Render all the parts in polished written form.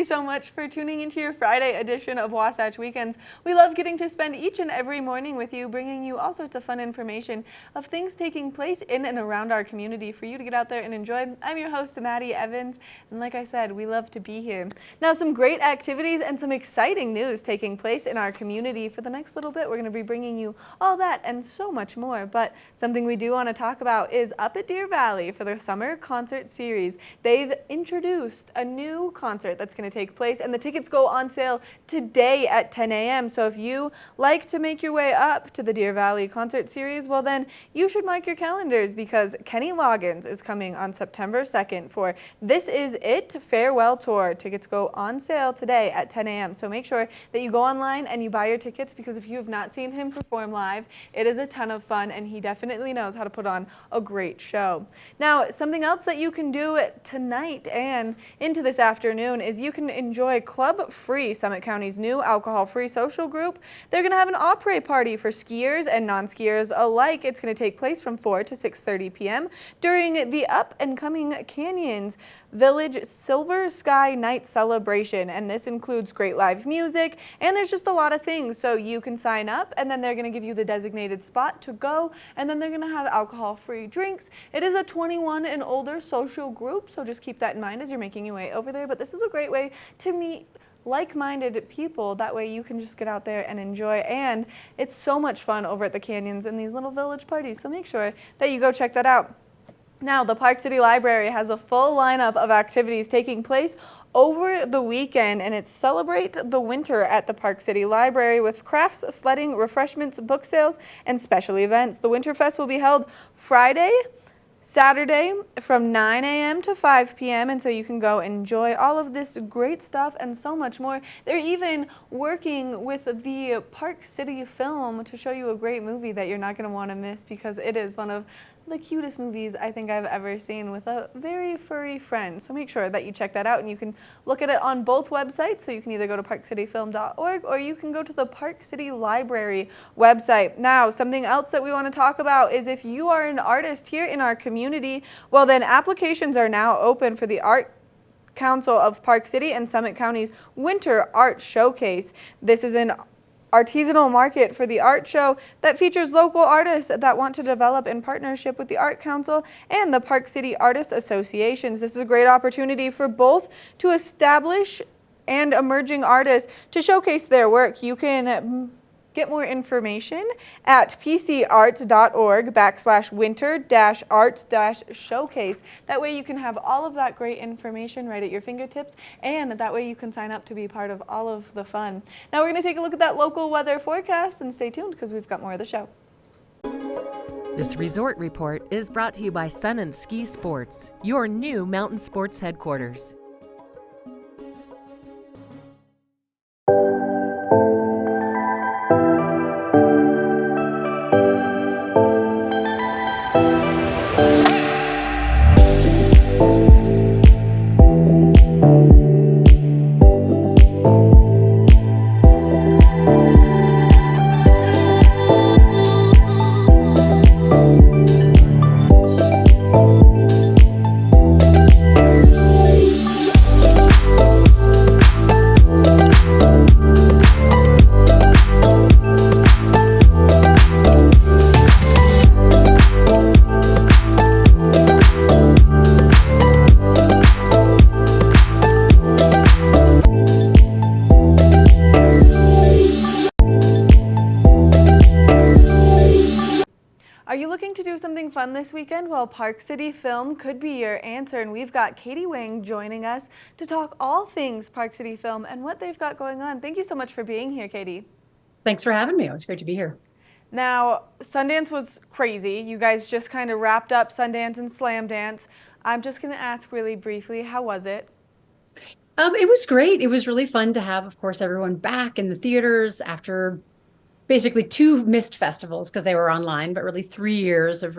so much for tuning into your Friday edition of Wasatch Weekends. We love getting to spend each and every morning with you, bringing you all sorts of fun information of things taking place in and around our community for you to get out there and enjoy. I'm your host, Maddie Evans, and like I said, we love to be here. Now, some great activities and some exciting news taking place in our community. For the next little bit, we're going to be bringing you all that and so much more, but something we do want to talk about is up at Deer Valley for the summer concert series. They've introduced a new concert that's going to take place, and the tickets go on sale today at 10 a.m. So if you like to make your way up to the Deer Valley concert series, well then you should mark your calendars, because Kenny Loggins is coming on September 2nd for This Is It Farewell Tour. Tickets go on sale today at 10 a.m. So make sure that you go online and you buy your tickets, because if you have not seen him perform live, it is a ton of fun, and he definitely knows how to put on a great show. Now, something else that you can do tonight and into this afternoon is you can enjoy Club Free, Summit County's new alcohol-free social group. They're going to have an après party for skiers and non-skiers alike. It's going to take place from 4 to 6:30 p.m. during the up-and-coming Canyons Village Silver Sky Night celebration, and this includes great live music, and there's just a lot of things. So you can sign up, and then they're going to give you the designated spot to go, and then they're going to have alcohol-free drinks. It is a 21 and older social group, so just keep that in mind as you're making your way over there. But this is a great way to meet like-minded people. That way you can just get out there and enjoy, and it's so much fun over at the Canyons and these little village parties, so make sure that you go check that out. Now, the Park City Library has a full lineup of activities taking place over the weekend, and it's Celebrate the Winter at the Park City Library with crafts, sledding, refreshments, book sales, and special events. The Winterfest will be held Friday, Saturday from 9 a.m. to 5 p.m. and so you can go enjoy all of this great stuff and so much more. They're even working with the Park City Film to show you a great movie that you're not going to want to miss, because it is one of the cutest movies I think I've ever seen, with a very furry friend. So make sure that you check that out, and you can look at it on both websites. So you can either go to parkcityfilm.org or you can go to the Park City Library website. Now, something else that we want to talk about is if you are an artist here in our community, well then applications are now open for the Art Council of Park City and Summit County's Winter Art Showcase. This is an artisanal market for the art show that features local artists that want to develop in partnership with the Art Council and the Park City Artists Associations. This is a great opportunity for both to establish and emerging artists to showcase their work. You can get more information at pcarts.org/winter-arts-showcase. That way you can have all of that great information right at your fingertips, and that way you can sign up to be part of all of the fun. Now we're going to take a look at that local weather forecast, and stay tuned because we've got more of the show. This resort report is brought to you by Sun and Ski Sports, your new mountain sports headquarters. Something fun this weekend? Well, Park City Film could be your answer, and we've got Katie Wang joining us to talk all things Park City Film and what they've got going on. Thank you so much for being here, Katie. Thanks for having me. It was great to be here. Now, Sundance was crazy. You guys just kind of wrapped up Sundance and Slam Dance. I'm just going to ask really briefly, how was it? It was great. It was really fun to have, of course, everyone back in the theaters after basically 2 missed festivals because they were online, but really 3 years of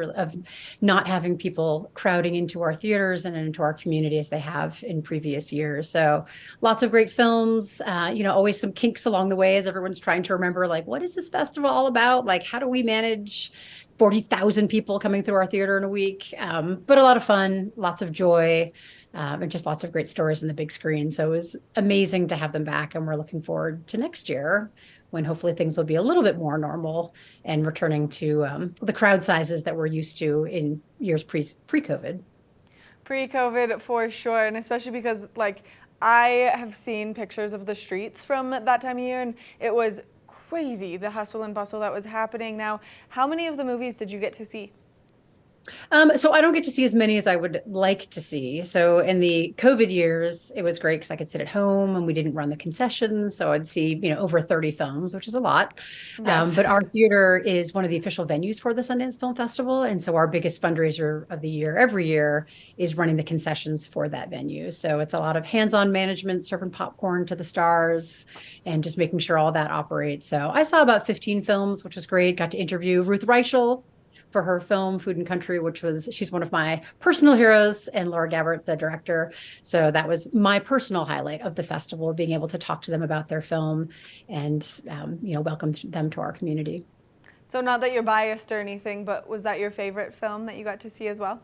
not having people crowding into our theaters and into our community as they have in previous years. So lots of great films, always some kinks along the way as everyone's trying to remember, like, what is this festival all about? Like, how do we manage 40,000 people coming through our theater in a week? But a lot of fun, lots of joy. and just lots of great stories on the big screen. So it was amazing to have them back. And we're looking forward to next year when hopefully things will be a little bit more normal and returning to the crowd sizes that we're used to in years pre-COVID. Pre-COVID for sure, and especially because like I have seen pictures of the streets from that time of year, and it was crazy the hustle and bustle that was happening. Now, how many of the movies did you get to see? So I don't get to see as many as I would like to see. So in the COVID years, it was great because I could sit at home and we didn't run the concessions. So I'd see, over 30 films, which is a lot. Yes. But our theater is one of the official venues for the Sundance Film Festival. And so our biggest fundraiser of the year every year is running the concessions for that venue. So it's a lot of hands-on management, serving popcorn to the stars and just making sure all that operates. So I saw about 15 films, which was great. Got to interview Ruth Reichel for her film Food and Country, she's one of my personal heroes, and Laura Gabbert, the director. So that was my personal highlight of the festival, being able to talk to them about their film and, welcome them to our community. So not that you're biased or anything, but was that your favorite film that you got to see as well?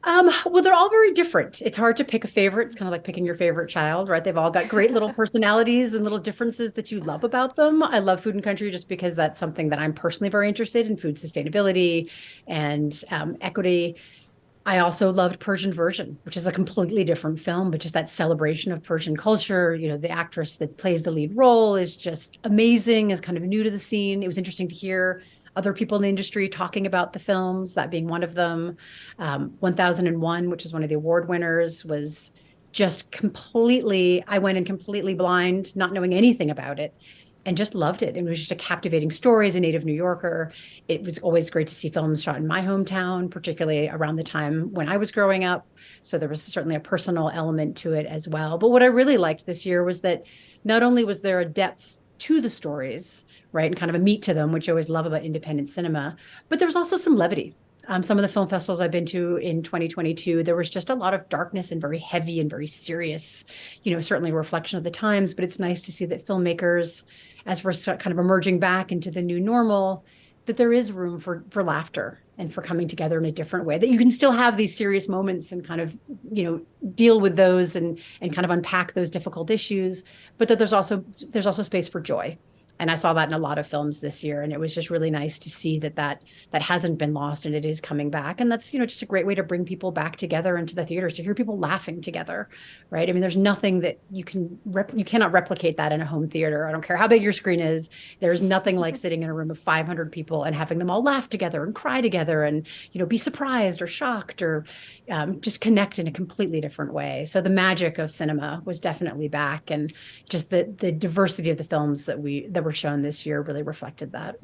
Well, they're all very different. It's hard to pick a favorite. It's kind of like picking your favorite child, right? They've all got great little personalities and little differences that you love about them. I love Food and Country just because that's something that I'm personally very interested in, food sustainability and equity. I also loved Persian Version, which is a completely different film, but just that celebration of Persian culture. The actress that plays the lead role is just amazing, is kind of new to the scene. It was interesting to hear other people in the industry talking about the films, that being one of them. 1001, which is one of the award winners, was just I went in completely blind, not knowing anything about it, and just loved it. It was just a captivating story as a native New Yorker. It was always great to see films shot in my hometown, particularly around the time when I was growing up. So there was certainly a personal element to it as well. But what I really liked this year was that not only was there a depth to the stories, right, and kind of a meat to them, which I always love about independent cinema, but there was also some levity. Some of the film festivals I've been to in 2022, there was just a lot of darkness and very heavy and very serious, certainly a reflection of the times, but it's nice to see that filmmakers, as we're kind of emerging back into the new normal, that there is room for laughter and for coming together in a different way, that you can still have these serious moments and kind of, deal with those and kind of unpack those difficult issues, but that there's also space for joy. And I saw that in a lot of films this year. And it was just really nice to see that hasn't been lost and it is coming back. And that's, just a great way to bring people back together into the theaters, to hear people laughing together, right? I mean, there's nothing that you cannot replicate that in a home theater. I don't care how big your screen is. There's nothing like sitting in a room of 500 people and having them all laugh together and cry together and, be surprised or shocked or just connect in a completely different way. So the magic of cinema was definitely back. And just the diversity of the films that were shown this year really reflected that.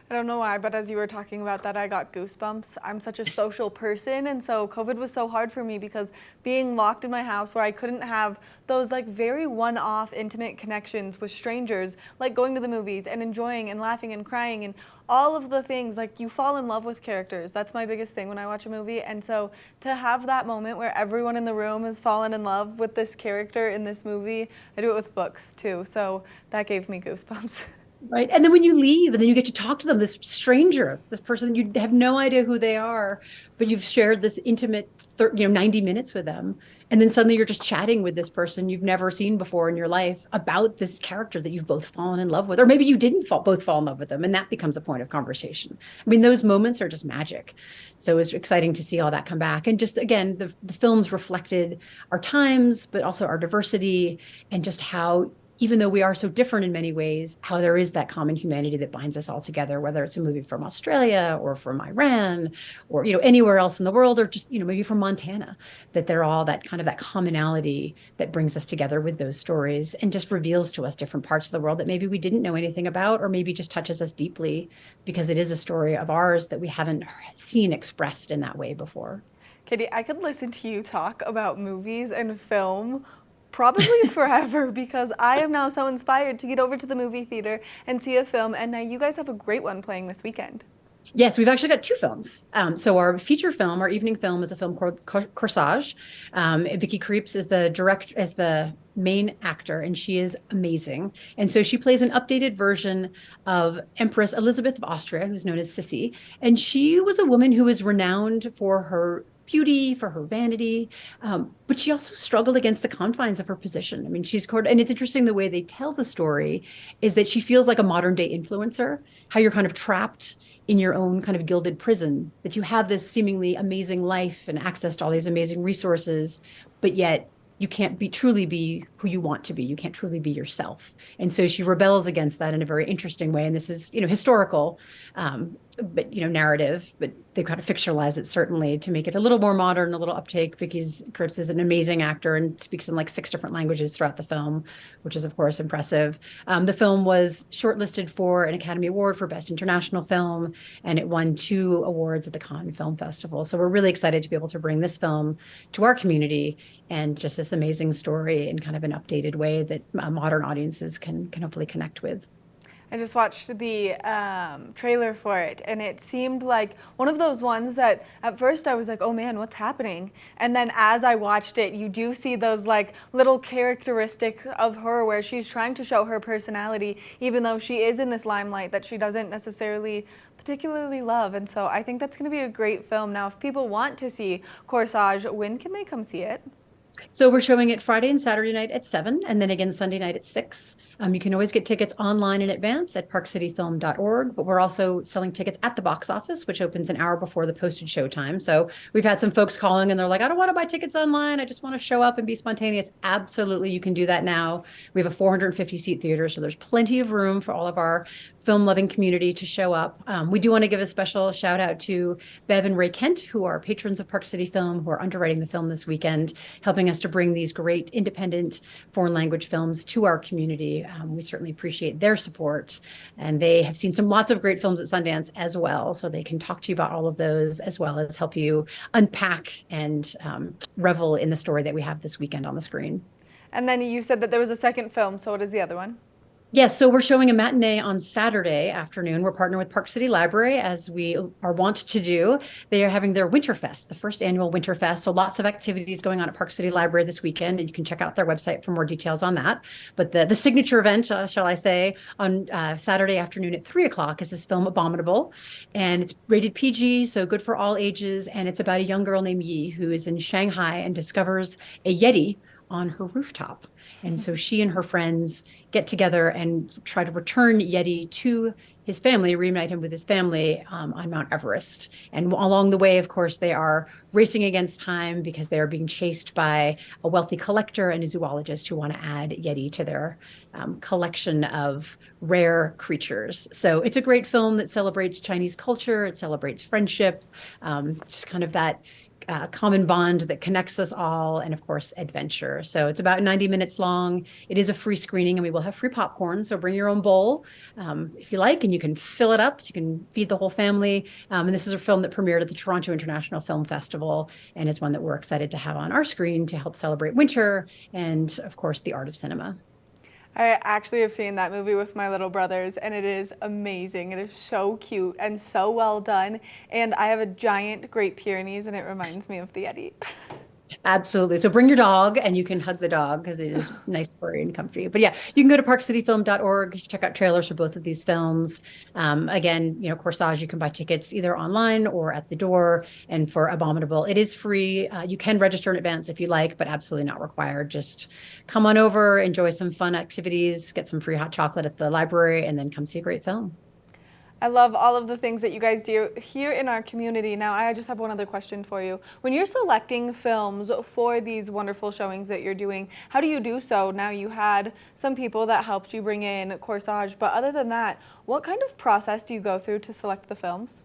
I don't know why, but as you were talking about that, I got goosebumps. I'm such a social person, and so COVID was so hard for me because being locked in my house where I couldn't have those like very one-off intimate connections with strangers, like going to the movies and enjoying and laughing and crying and all of the things, like you fall in love with characters. That's my biggest thing when I watch a movie. And so to have that moment where everyone in the room has fallen in love with this character in this movie, I do it with books too. So that gave me goosebumps. Right. And then when you leave and then you get to talk to them, this stranger, this person, you have no idea who they are, but you've shared this intimate, 90 minutes with them. And then suddenly you're just chatting with this person you've never seen before in your life about this character that you've both fallen in love with, or maybe you didn't both fall in love with them. And that becomes a point of conversation. I mean, those moments are just magic. So it was exciting to see all that come back. And just, again, the films reflected our times, but also our diversity and just how, even though we are so different in many ways, how there is that common humanity that binds us all together, whether it's a movie from Australia or from Iran or, anywhere else in the world, or just, maybe from Montana, that they're all that kind of that commonality that brings us together with those stories and just reveals to us different parts of the world that maybe we didn't know anything about, or maybe just touches us deeply because it is a story of ours that we haven't seen expressed in that way before. Katie, I could listen to you talk about movies and film probably forever because I am now so inspired to get over to the movie theater and see a film, and now you guys have a great one playing this weekend. Yes, we've actually got two films. So our feature film, our evening film, is a film called Corsage. Vicky Krieps is the main actor, and she is amazing. And so she plays an updated version of Empress Elizabeth of Austria, who's known as Sissy. And she was a woman who was renowned for her beauty, for her vanity. But she also struggled against the confines of her position. I mean, and it's interesting the way they tell the story is that she feels like a modern day influencer, how you're kind of trapped in your own kind of gilded prison, that you have this seemingly amazing life and access to all these amazing resources, but yet you can't truly be who you want to be. You can't truly be yourself. And so she rebels against that in a very interesting way. And this is, historical, but, narrative, but they kind of fictionalize it certainly to make it a little more modern, a little uptake. Vicky Krieps is an amazing actor and speaks in like 6 different languages throughout the film, which is of course impressive. The film was shortlisted for an Academy Award for Best International Film, and it won 2 awards at the Cannes Film Festival. So we're really excited to be able to bring this film to our community and just this amazing story in kind of an updated way that modern audiences can hopefully connect with. I just watched the trailer for it, and it seemed like one of those ones that at first I was like, oh man, what's happening? And then as I watched it, you do see those like little characteristics of her where she's trying to show her personality, even though she is in this limelight that she doesn't necessarily particularly love. And so I think that's going to be a great film. Now, if people want to see Corsage, when can they come see it? So we're showing it Friday and Saturday night at 7, and then again Sunday night at 6. You can always get tickets online in advance at parkcityfilm.org, but we're also selling tickets at the box office, which opens an hour before the posted show time. So we've had some folks calling and they're like, I don't want to buy tickets online. I just want to show up and be spontaneous. Absolutely, you can do that now. We have a 450-seat theater, so there's plenty of room for all of our film-loving community to show up. We do want to give a special shout out to Bev and Ray Kent, who are patrons of Park City Film, who are underwriting the film this weekend, helping us to bring these great independent foreign language films to our community. We certainly appreciate their support, and they have seen lots of great films at Sundance as well, so they can talk to you about all of those as well as help you unpack and revel in the story that we have this weekend on the screen. And then you said that there was a second film, so what is the other one? Yes, so we're showing a matinee on Saturday afternoon. We're partnering with Park City Library, as we are wont to do. They are having their Winterfest, the first annual Winterfest. So lots of activities going on at Park City Library this weekend, and you can check out their website for more details on that. But the signature event, shall I say, on Saturday afternoon at 3 o'clock is this film Abominable. And it's rated PG, so good for all ages. And it's about a young girl named Yi who is in Shanghai and discovers a Yeti on her rooftop. And so she and her friends get together and try to return Yeti to his family, reunite him with his family on Mount Everest. And along the way, of course, they are racing against time because they are being chased by a wealthy collector and a zoologist who want to add Yeti to their collection of rare creatures. So it's a great film that celebrates Chinese culture. It celebrates friendship, just kind of that common bond that connects us all, and of course adventure. So it's about 90 minutes long. It is a free screening, and we will have free popcorn, so bring your own bowl if you like, and you can fill it up so you can feed the whole family. And this is a film that premiered at the Toronto International Film Festival, and is one that we're excited to have on our screen to help celebrate winter and of course the art of cinema. I actually have seen that movie with my little brothers, and it is amazing. It is so cute and so well done. And I have a giant Great Pyrenees, and it reminds me of the Yeti. Absolutely. So bring your dog, and you can hug the dog because it is nice, furry, and comfy. But yeah, you can go to parkcityfilm.org, check out trailers for both of these films. Again, Corsage, you can buy tickets either online or at the door. And for Abominable, it is free. You can register in advance if you like, but absolutely not required. Just come on over, enjoy some fun activities, get some free hot chocolate at the library, and then come see a great film. I love all of the things that you guys do here in our community. Now, I just have one other question for you. When you're selecting films for these wonderful showings that you're doing, how do you do so? Now, you had some people that helped you bring in Corsage, but other than that, what kind of process do you go through to select the films?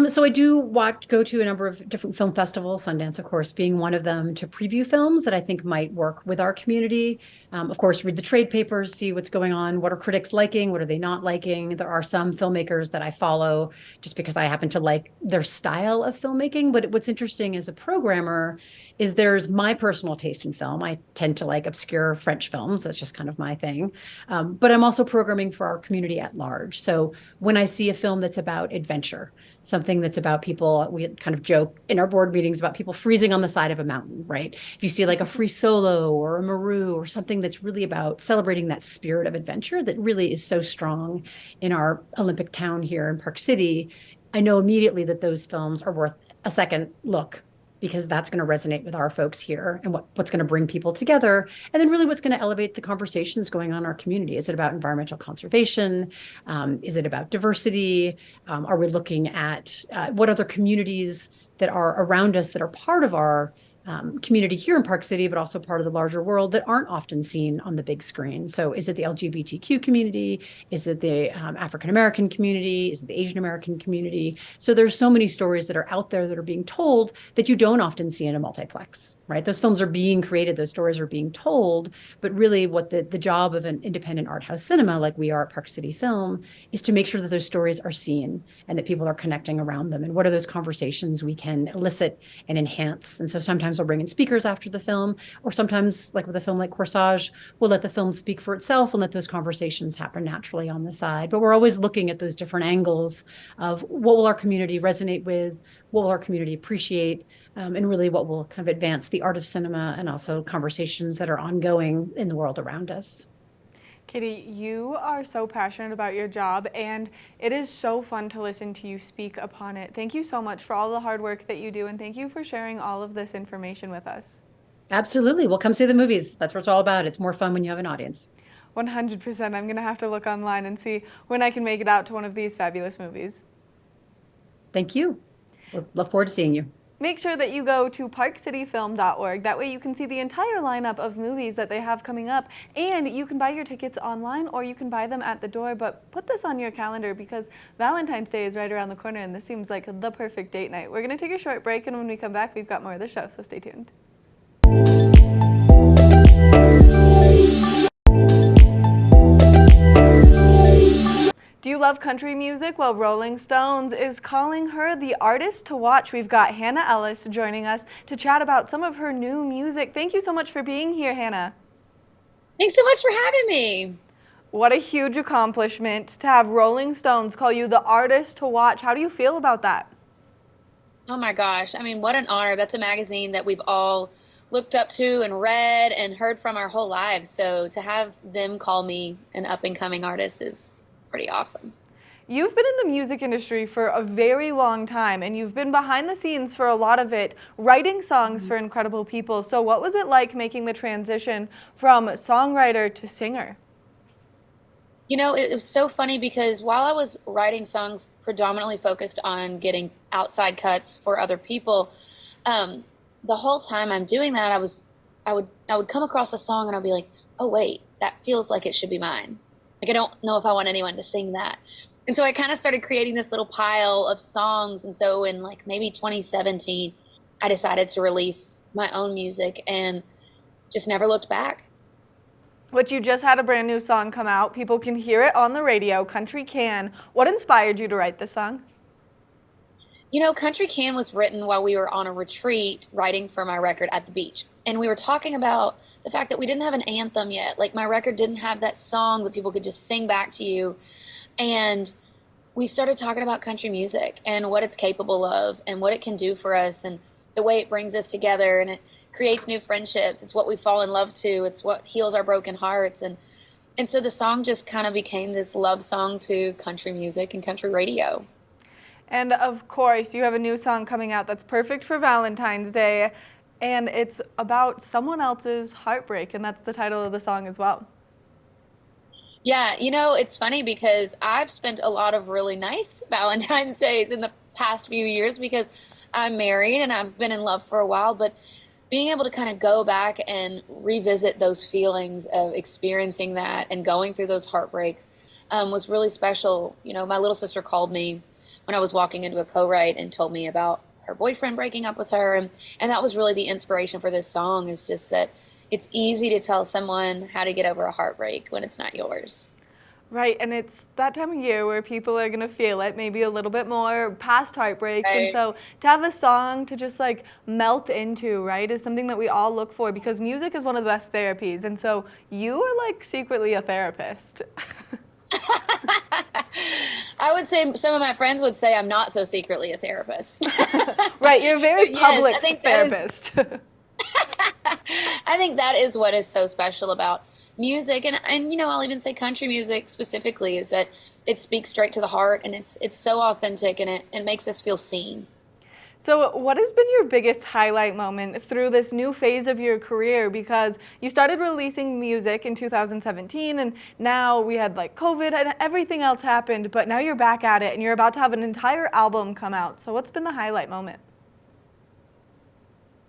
So I do go to a number of different film festivals, Sundance, of course, being one of them, to preview films that I think might work with our community. Of course, read the trade papers, see what's going on. What are critics liking? What are they not liking? There are some filmmakers that I follow just because I happen to like their style of filmmaking. But what's interesting as a programmer is there's my personal taste in film. I tend to like obscure French films. That's just kind of my thing. But I'm also programming for our community at large. So when I see a film that's about adventure, something that's about people, we kind of joke in our board meetings about people freezing on the side of a mountain, right? If you see like a Free Solo or a Maru or something that's really about celebrating that spirit of adventure that really is so strong in our Olympic town here in Park City, I know immediately that those films are worth a second look because that's going to resonate with our folks here and what's going to bring people together. And then really what's going to elevate the conversations going on in our community. Is it about environmental conservation? Is it about diversity? Are we looking at what other communities that are around us that are part of our community here in Park City, but also part of the larger world that aren't often seen on the big screen? So is it the LGBTQ community? Is it the African-American community? Is it the Asian American community? So there's so many stories that are out there that are being told that you don't often see in a multiplex, right? Those films are being created, those stories are being told, but really what the job of an independent art house cinema like we are at Park City Film is to make sure that those stories are seen and that people are connecting around them. And what are those conversations we can elicit and enhance? And so sometimes we'll bring in speakers after the film, or sometimes like with a film like Corsage, we'll let the film speak for itself and let those conversations happen naturally on the side. But we're always looking at those different angles of what will our community resonate with, what will our community appreciate, and really what will kind of advance the art of cinema and also conversations that are ongoing in the world around us. Katie, you are so passionate about your job, and it is so fun to listen to you speak upon it. Thank you so much for all the hard work that you do, and thank you for sharing all of this information with us. Absolutely. Well, come see the movies. That's what it's all about. It's more fun when you have an audience. 100%. I'm going to have to look online and see when I can make it out to one of these fabulous movies. Thank you. We'll look forward to seeing you. Make sure that you go to parkcityfilm.org. That way you can see the entire lineup of movies that they have coming up, and you can buy your tickets online or you can buy them at the door. But put this on your calendar because Valentine's Day is right around the corner and this seems like the perfect date night. We're going to take a short break, and when we come back, we've got more of the show, so stay tuned. Do you love country music? Well, Rolling Stones is calling her the artist to watch. We've got Hannah Ellis joining us to chat about some of her new music. Thank you so much for being here, Hannah. Thanks so much for having me. What a huge accomplishment to have Rolling Stones call you the artist to watch. How do you feel about that? Oh my gosh. I mean, what an honor. That's a magazine that we've all looked up to and read and heard from our whole lives. So to have them call me an up and coming artist is pretty awesome. You've been in the music industry for a very long time, and you've been behind the scenes for a lot of it, writing songs for incredible people. So what was it like making the transition from songwriter to singer? You know, it was so funny because while I was writing songs predominantly focused on getting outside cuts for other people, the whole time I'm doing that, I would come across a song and I'd be like, oh wait, that feels like it should be mine. Like, I don't know if I want anyone to sing that. And so I kind of started creating this little pile of songs. And so in like maybe 2017, I decided to release my own music and just never looked back. But you just had a brand new song come out. People can hear it on the radio, Country Can. What inspired you to write this song? You know, Country Can was written while we were on a retreat writing for my record at the beach. And we were talking about the fact that we didn't have an anthem yet. Like, my record didn't have that song that people could just sing back to you. And we started talking about country music and what it's capable of and what it can do for us and the way it brings us together and it creates new friendships. It's what we fall in love to. It's what heals our broken hearts. And so the song just kind of became this love song to country music and country radio. And of course, you have a new song coming out that's perfect for Valentine's Day. And it's about someone else's heartbreak, and that's the title of the song as well. Yeah, you know, it's funny because I've spent a lot of really nice Valentine's Days in the past few years because I'm married and I've been in love for a while, but being able to kind of go back and revisit those feelings of experiencing that and going through those heartbreaks was really special. You know, my little sister called me when I was walking into a co-write and told me about her boyfriend breaking up with her. And that was really the inspiration for this song, is just that it's easy to tell someone how to get over a heartbreak when it's not yours. Right, and it's that time of year where people are going to feel it maybe a little bit more past heartbreaks. Right. And so to have a song to just like melt into, right, is something that we all look for because music is one of the best therapies. And so you are like secretly a therapist. I would say some of my friends would say I'm not so secretly a therapist. Right, you're a very public I think therapist. I think that is what is so special about music, and you know, I'll even say country music specifically, is that it speaks straight to the heart, and it's so authentic, and it makes us feel seen. So, what has been your biggest highlight moment through this new phase of your career? Because you started releasing music in 2017, and now we had like COVID and everything else happened, but now you're back at it and you're about to have an entire album come out. So, what's been the highlight moment?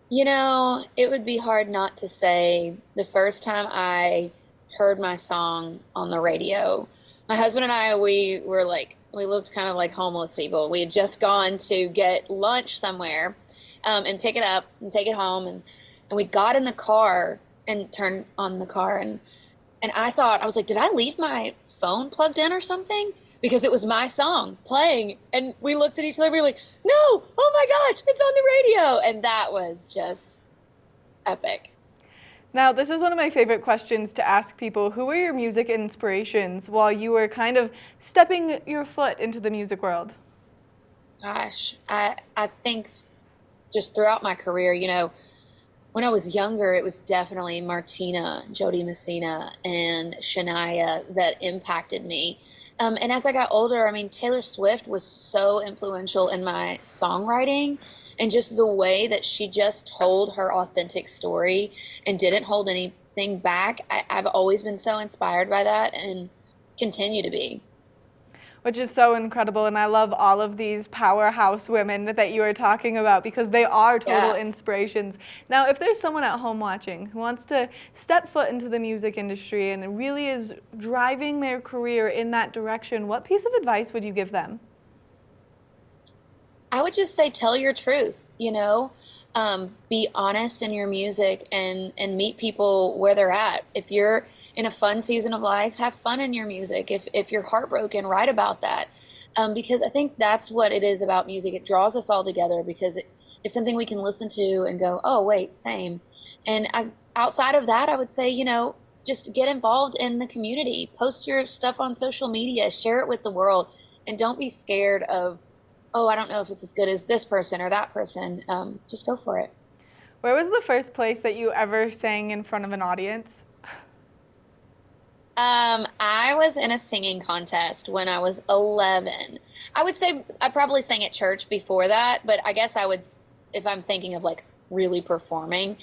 It would be hard not to say the first time I heard my song on the radio. My husband and I, we looked kind of like homeless people. We had just gone to get lunch somewhere and pick it up and take it home. And we got in the car and turned on the car. And I was like, did I leave my phone plugged in or something? Because it was my song playing. And we looked at each other, we were like, no, oh my gosh, it's on the radio. And that was just epic. Now, this is one of my favorite questions to ask people. Who were your music inspirations while you were kind of stepping your foot into the music world? Gosh, I think just throughout my career, when I was younger, it was definitely Martina, Jody Messina, and Shania that impacted me. And as I got older, I mean, Taylor Swift was so influential in my songwriting and just the way that she just told her authentic story and didn't hold anything back. I've always been so inspired by that and continue to be. Which is so incredible, and I love all of these powerhouse women that you are talking about because they are total inspirations. Now, if there's someone at home watching who wants to step foot into the music industry and really is driving their career in that direction, what piece of advice would you give them? I would just say tell your truth, be honest in your music and meet people where they're at. If you're in a fun season of life, have fun in your music. If you're heartbroken, write about that. Because I think that's what it is about music. It draws us all together because it's something we can listen to and go, oh, wait, same. And outside of that, I would say, just get involved in the community. Post your stuff on social media, share it with the world, and don't be scared of, oh, I don't know if it's as good as this person or that person. Just go for it. Where was the first place that you ever sang in front of an audience? I was in a singing contest when I was 11. I would say I probably sang at church before that, but I guess I would, if I'm thinking of like really performing,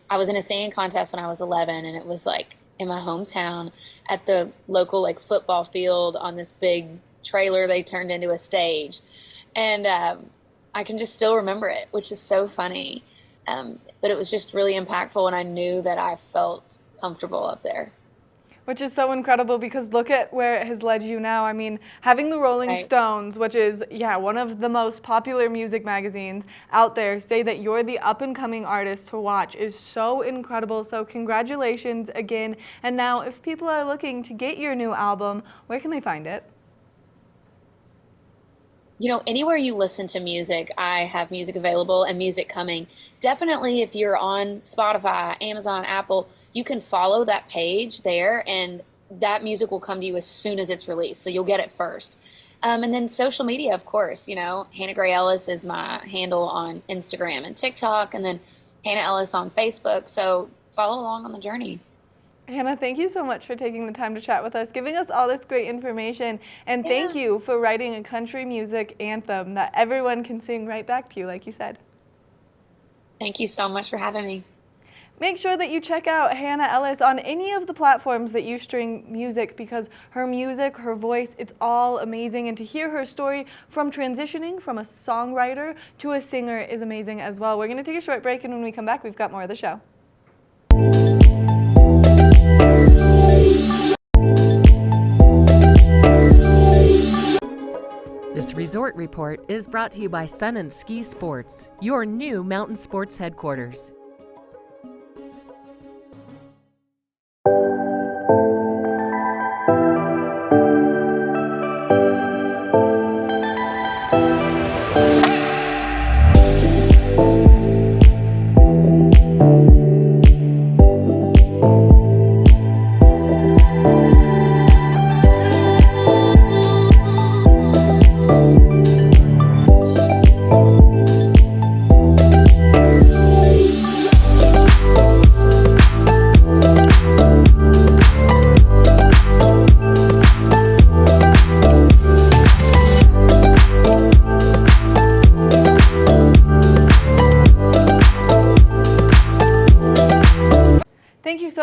I was in a singing contest when I was 11, and it was like in my hometown at the local like football field on this big trailer they turned into a stage. And I can just still remember it, which is so funny. But it was just really impactful, and I knew that I felt comfortable up there. Which is so incredible because look at where it has led you now. I mean, having the Rolling Stones, which is, one of the most popular music magazines out there, say that you're the up-and-coming artist to watch is so incredible. So congratulations again. And now, if people are looking to get your new album, where can they find it? Anywhere you listen to music, I have music available and music coming. Definitely if you're on Spotify, Amazon, Apple, you can follow that page there and that music will come to you as soon as it's released. So you'll get it first. And then social media, of course, Hannah Gray Ellis is my handle on Instagram and TikTok, and then Hannah Ellis on Facebook. So follow along on the journey. Hannah, thank you so much for taking the time to chat with us, giving us all this great information, and thank you for writing a country music anthem that everyone can sing right back to you, like you said. Thank you so much for having me. Make sure that you check out Hannah Ellis on any of the platforms that you stream music because her music, her voice, it's all amazing. And to hear her story from transitioning from a songwriter to a singer is amazing as well. We're going to take a short break, and when we come back, we've got more of the show. This resort report is brought to you by Sun & Ski Sports, your new mountain sports headquarters.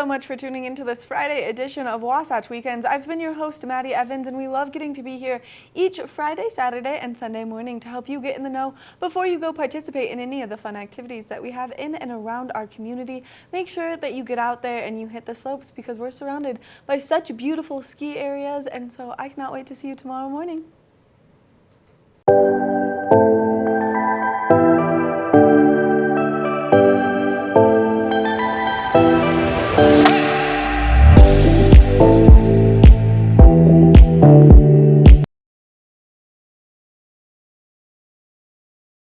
so much for tuning into this Friday edition of Wasatch Weekends. I've been your host, Maddie Evans, and we love getting to be here each Friday, Saturday, and Sunday morning to help you get in the know before you go participate in any of the fun activities that we have in and around our community. Make sure that you get out there and you hit the slopes because we're surrounded by such beautiful ski areas, and so I cannot wait to see you tomorrow morning.